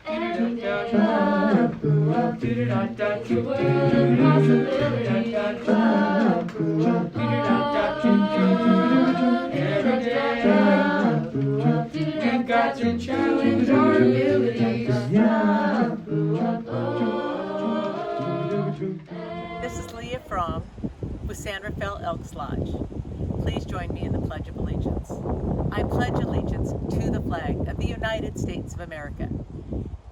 Every day club, the world possibility club, every day club, we've got to challenge our abilities. This is Leah Fromm with San Rafael Elks Lodge. Please join me in the Pledge of Allegiance. I pledge allegiance to the flag of the United States of America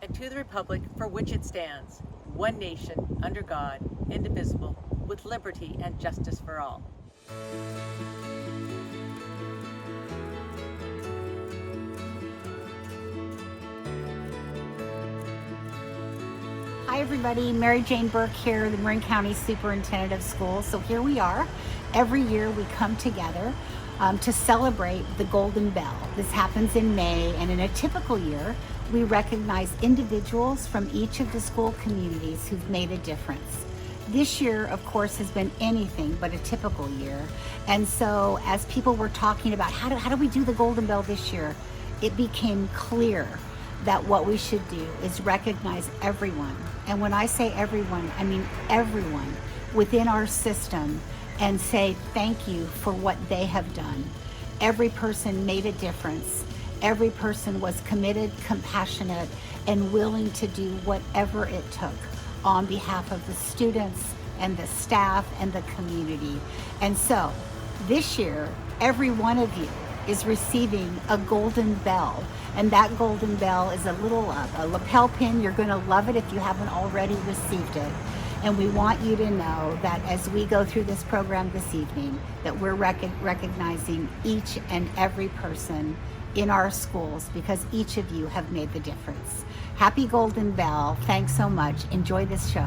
and to the republic for which it stands, one nation, under God, indivisible, with liberty and justice for all. Hi everybody, Mary Jane Burke here, the Marin County Superintendent of Schools. So here we are. Every year we come together to celebrate the Golden Bell. This happens in May, and in a typical year, we recognize individuals from each of the school communities who've made a difference. This year, of course, has been anything but a typical year. And so as people were talking about how do we do the Golden Bell this year, it became clear that what we should do is recognize everyone. And when I say everyone, I mean everyone within our system, and say thank you for what they have done. Every person made a difference. Every person was committed, compassionate, and willing to do whatever it took on behalf of the students and the staff and the community. And so this year, every one of you is receiving a golden bell. And that golden bell is a little a lapel pin. You're going to love it if you haven't already received it. And we want you to know that as we go through this program this evening, that we're recognizing each and every person in our schools, because each of you have made the difference. Happy Golden Bell. Thanks so much. Enjoy this show.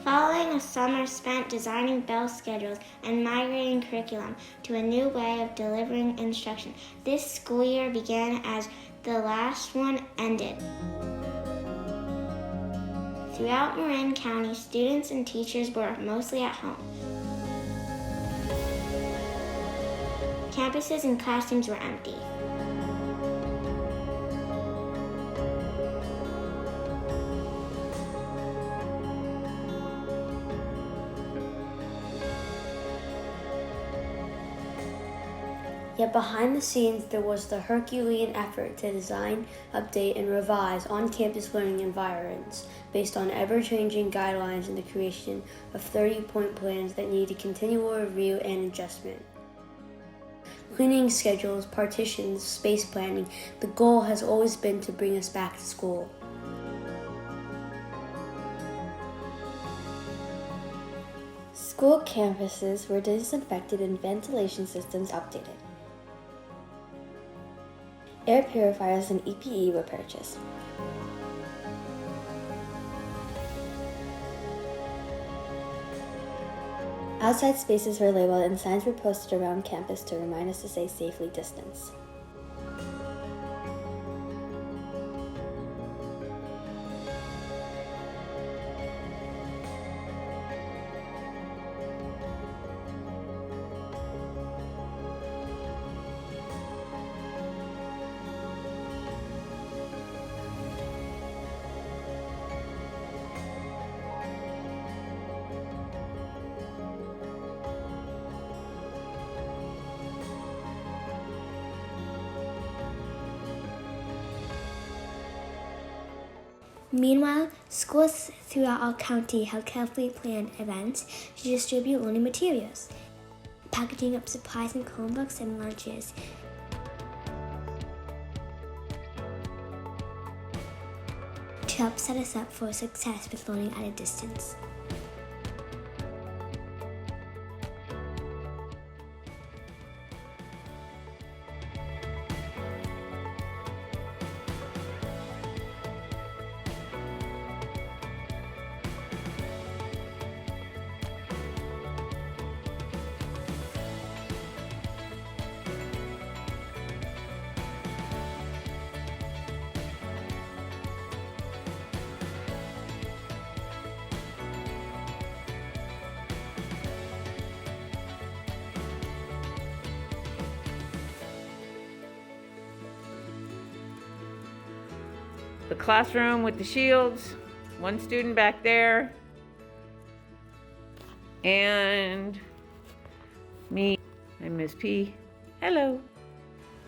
Following a summer spent designing bell schedules and migrating curriculum to a new way of delivering instruction, this school year began as the last one ended. Throughout Marin County, students and teachers were mostly at home. Campuses and classrooms were empty. Yet behind the scenes, there was the Herculean effort to design, update, and revise on-campus learning environments based on ever-changing guidelines and the creation of 30-point plans that needed continual review and adjustment. Cleaning schedules, partitions, space planning, the goal has always been to bring us back to school. School campuses were disinfected and ventilation systems updated. Air purifiers and EPE were purchased. Outside spaces were labeled and signs were posted around campus to remind us to stay safely distanced. Meanwhile, schools throughout our county held carefully planned events to distribute learning materials, packaging up supplies and Chromebooks and lunches, to help set us up for success with learning at a distance. the classroom with the shields. One student back there. And me. I'm Miss P. Hello.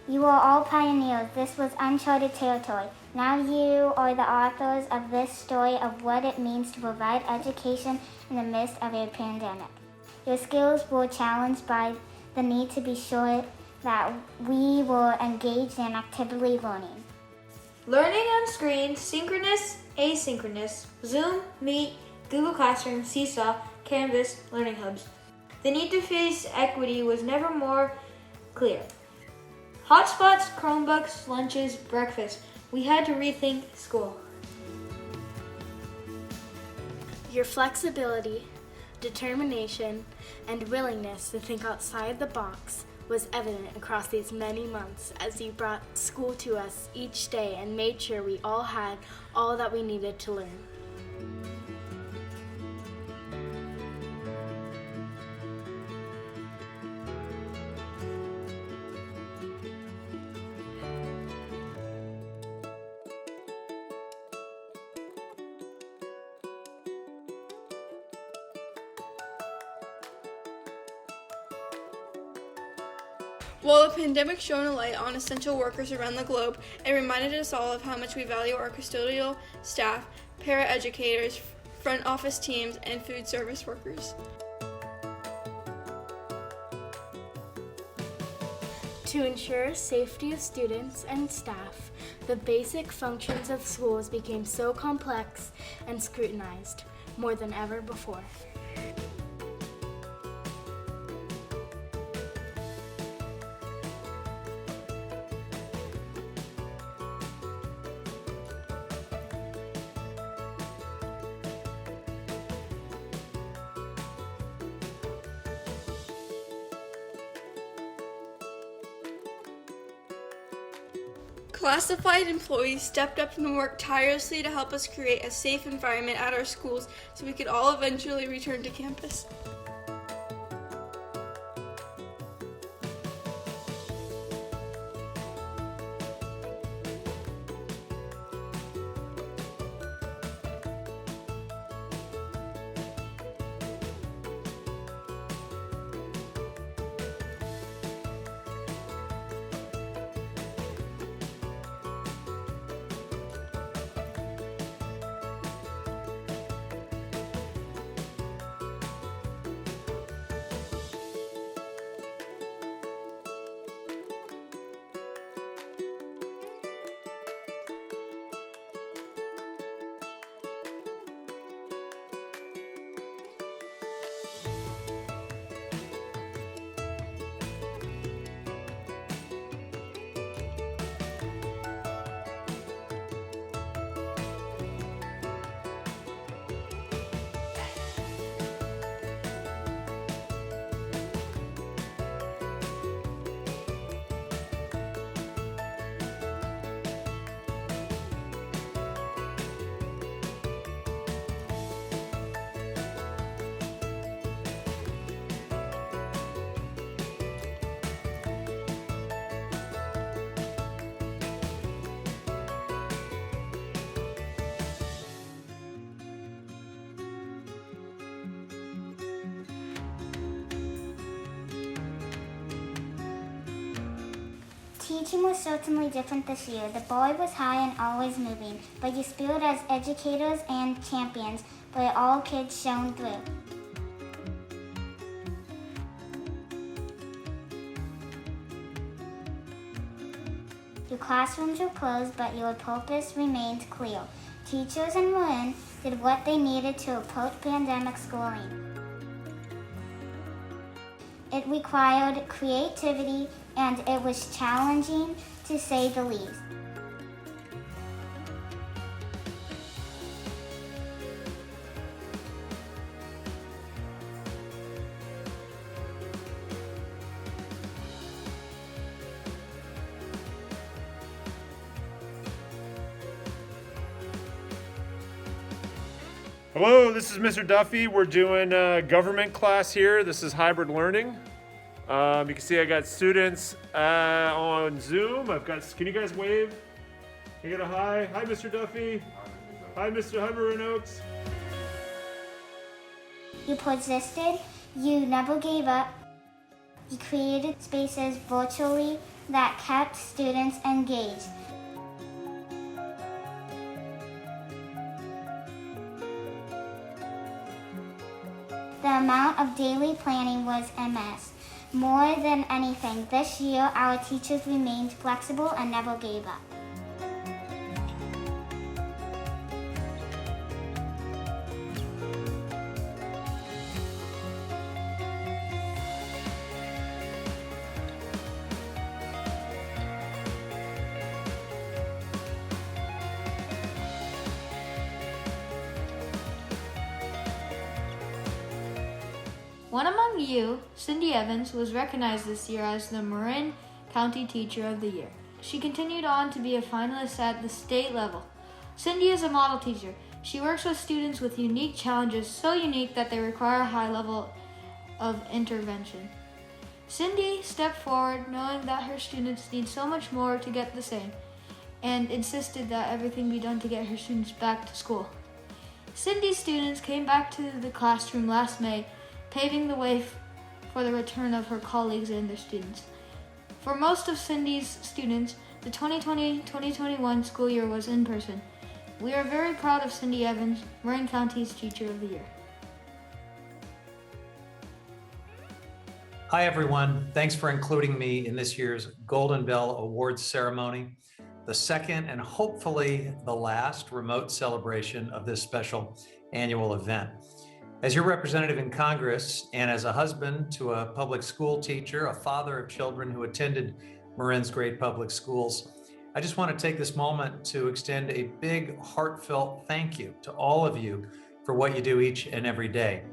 You are all pioneers. This was uncharted territory. Now you are the authors of this story of what it means to provide education in the midst of a pandemic. Your skills were challenged by the need to be sure that we were engaged in actively learning. Learning on screens, synchronous, asynchronous, Zoom, Meet, Google Classroom, Seesaw, Canvas, Learning Hubs. The need to face equity was never more clear. Hotspots, Chromebooks, lunches, breakfast. We had to rethink school. Your flexibility, determination, and willingness to think outside the box was evident across these many months as you brought school to us each day and made sure we all had all that we needed to learn. While the pandemic shone a light on essential workers around the globe, it reminded us all of how much we value our custodial staff, paraeducators, front office teams, and food service workers. To ensure safety of students and staff, the basic functions of schools became so complex and scrutinized more than ever before. Classified employees stepped up and worked tirelessly to help us create a safe environment at our schools so we could all eventually return to campus. Teaching was certainly different this year. The bar was high and always moving, but your spirit as educators and champions, where all kids shone through. Your classrooms were closed, but your purpose remained clear. Teachers in Marin did what they needed to approach pandemic schooling. It required creativity, and it was challenging to say the least. Hello, this is Mr. Duffy. We're doing a government class here. This is hybrid learning. You can see I got students on Zoom. Can you guys wave? You get a hi. Hi, Mr. Duffy. Hi, Marin Oaks. You persisted, you never gave up, you created spaces virtually that kept students engaged. The amount of daily planning was immense. More than anything, this year our teachers remained flexible and never gave up. One among you, Cindy Evans, was recognized this year as the Marin County Teacher of the Year. She continued on to be a finalist at the state level. Cindy is a model teacher. She works with students with unique challenges, so unique that they require a high level of intervention. Cindy stepped forward knowing that her students need so much more to get the same, and insisted that everything be done to get her students back to school. Cindy's students came back to the classroom last May, paving the way for the return of her colleagues and their students. For most of Cindy's students, the 2020-2021 school year was in person. We are very proud of Cindy Evans, Marin County's Teacher of the Year. Hi everyone, thanks for including me in this year's Golden Bell Awards ceremony, the second and hopefully the last remote celebration of this special annual event. As your representative in Congress and as a husband to a public school teacher, a father of children who attended Marin's great public schools, I just want to take this moment to extend a big heartfelt thank you to all of you for what you do each and every day.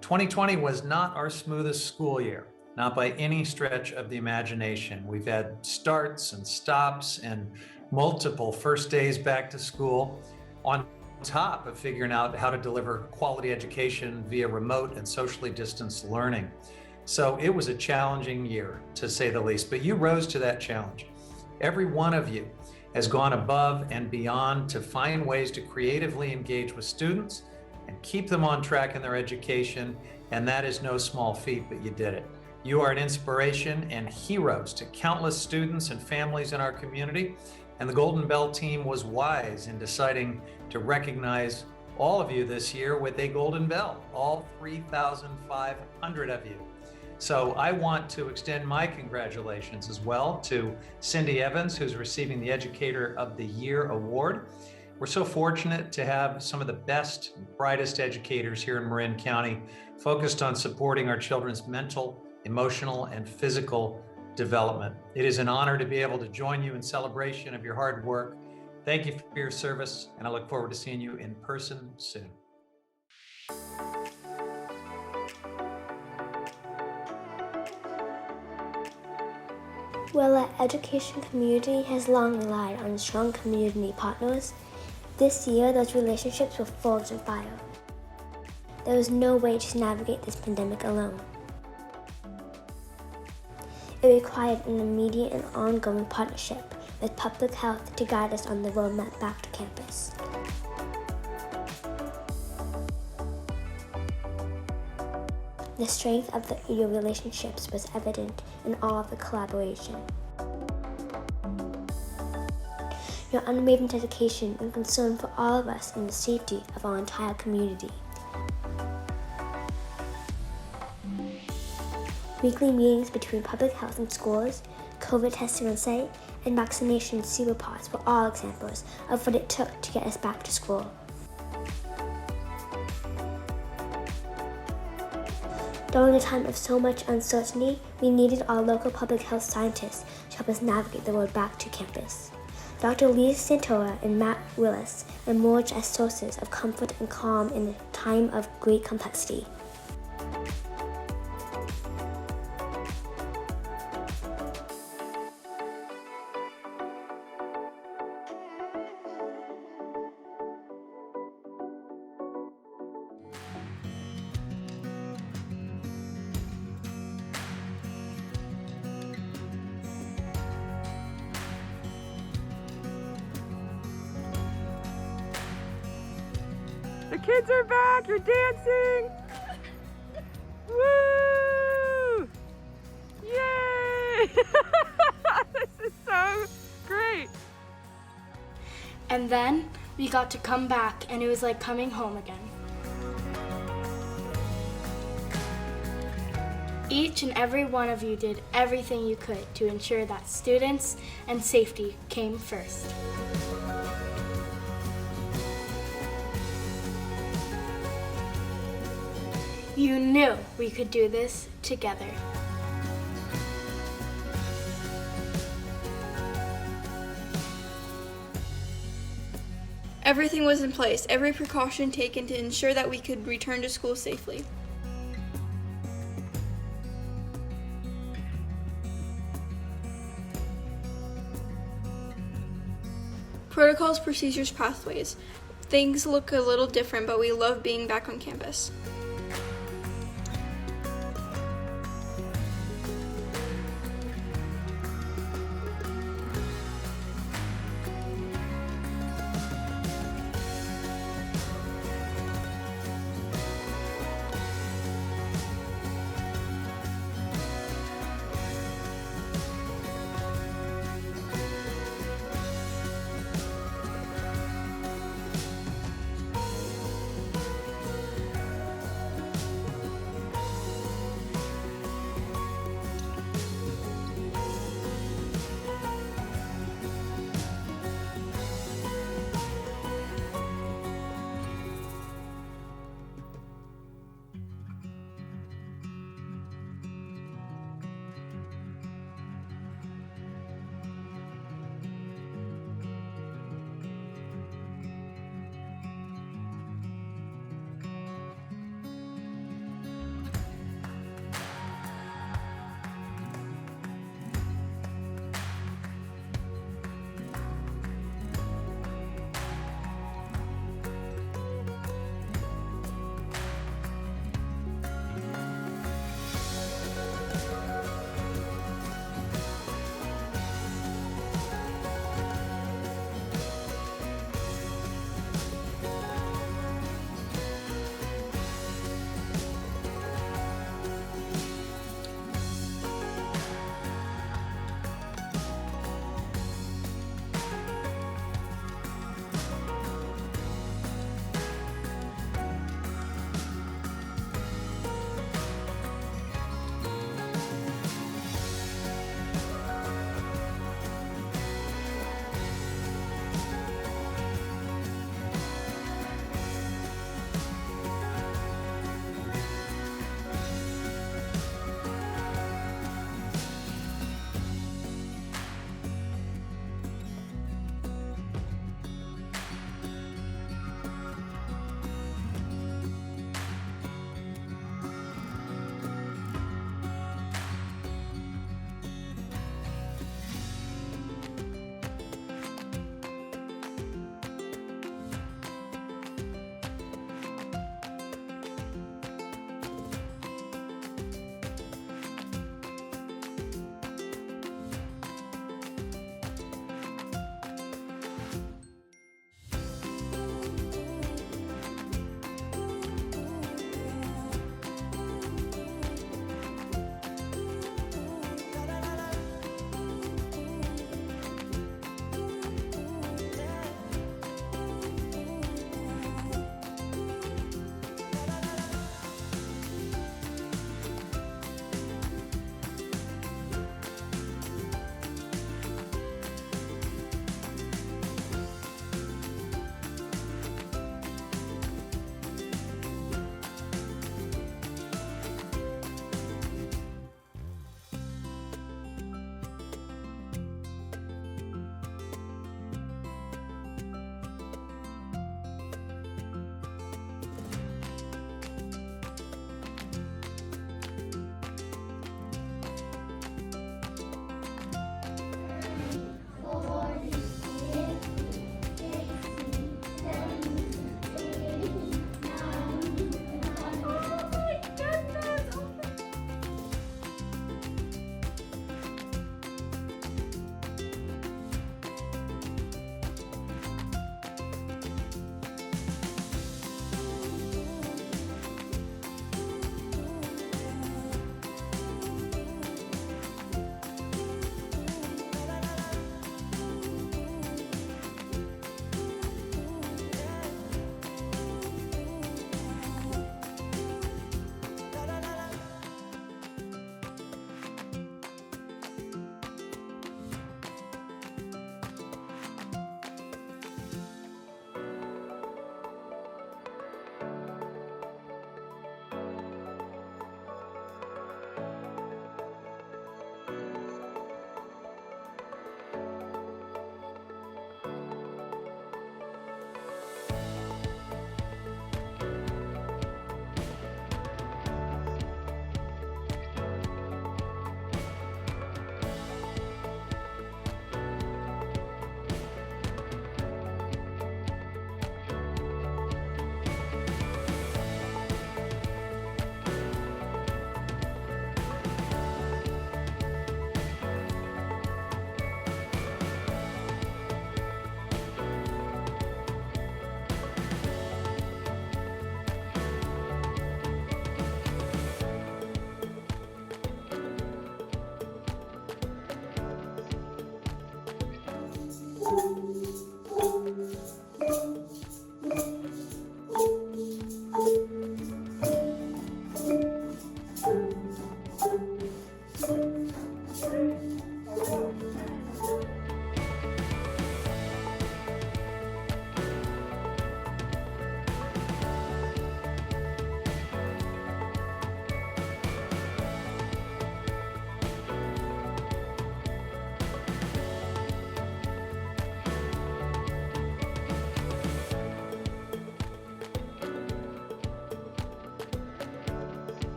2020 was not our smoothest school year, not by any stretch of the imagination. We've had starts and stops and multiple first days back to school, on top of figuring out how to deliver quality education via remote and socially distanced learning. So it was a challenging year, to say the least, but you rose to that challenge. Every one of you has gone above and beyond to find ways to creatively engage with students and keep them on track in their education, and that is no small feat, but you did it. You are an inspiration and heroes to countless students and families in our community, and the Golden Bell team was wise in deciding to recognize all of you this year with a Golden Bell, all 3,500 of you. So I want to extend my congratulations as well to Cindy Evans, who's receiving the Educator of the Year award. We're so fortunate to have some of the best, brightest educators here in Marin County focused on supporting our children's mental, emotional, and physical development. It is an honor to be able to join you in celebration of your hard work. Thank you for your service, and I look forward to seeing you in person soon. While our education community has long relied on strong community partners, this year those relationships were forged in fire. There was no way to navigate this pandemic alone. It required an immediate and ongoing partnership with public health to guide us on the roadmap back to campus. The strength of your relationships was evident in all of the collaboration. Your unwavering dedication and concern for all of us and the safety of our entire community. Weekly meetings between public health and schools, COVID testing on site, and vaccination sewer pods were all examples of what it took to get us back to school. During a time of so much uncertainty, we needed our local public health scientists to help us navigate the road back to campus. Dr. Lisa Santora and Matt Willis emerged as sources of comfort and calm in a time of great complexity. kids are back. You're dancing. Woo! Yay! This is so great. And then we got to come back, and it was like coming home again. Each and every one of you did everything you could to ensure that students and safety came first. You knew we could do this together. Everything was in place, every precaution taken to ensure that we could return to school safely. Protocols, procedures, pathways. Things look a little different, but we love being back on campus.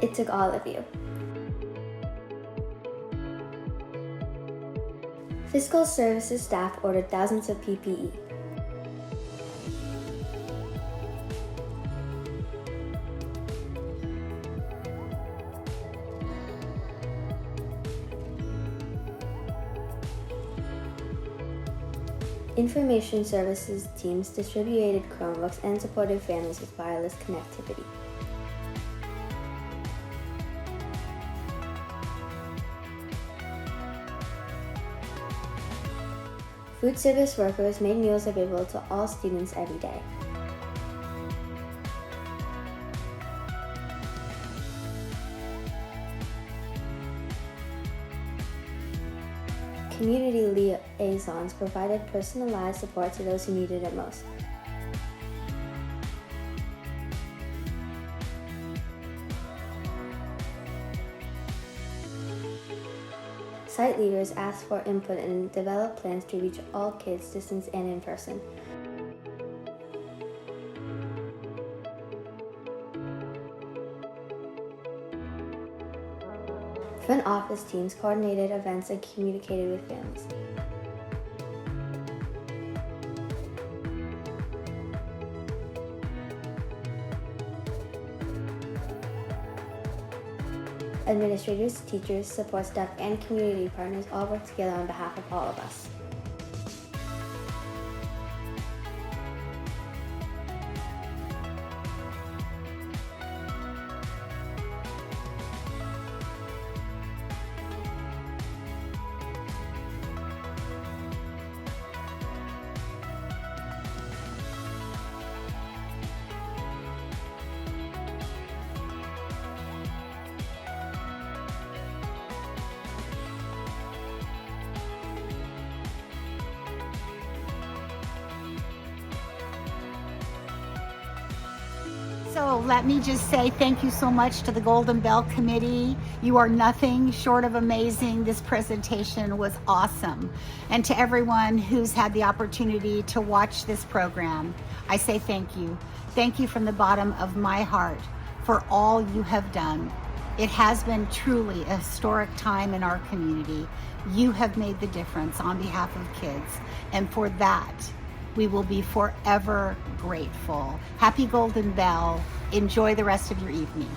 It took all of you. Fiscal services staff ordered thousands of PPE. Information services teams distributed Chromebooks and supported families with wireless connectivity. Food service workers made meals available to all students every day. Community liaisons provided personalized support to those who needed it most. site leaders asked for input and developed plans to reach all kids, distance and in person. Front office teams coordinated events and communicated with families. Administrators, teachers, support staff, and community partners all work together on behalf of all of us. So let me just say thank you so much to the Golden Bell Committee. You are nothing short of amazing. This presentation was awesome. And to everyone who's had the opportunity to watch this program, I say thank you. Thank you from the bottom of my heart for all you have done. It has been truly a historic time in our community. You have made the difference on behalf of kids, and for that, we will be forever grateful. Happy Golden Bell. Enjoy the rest of your evening.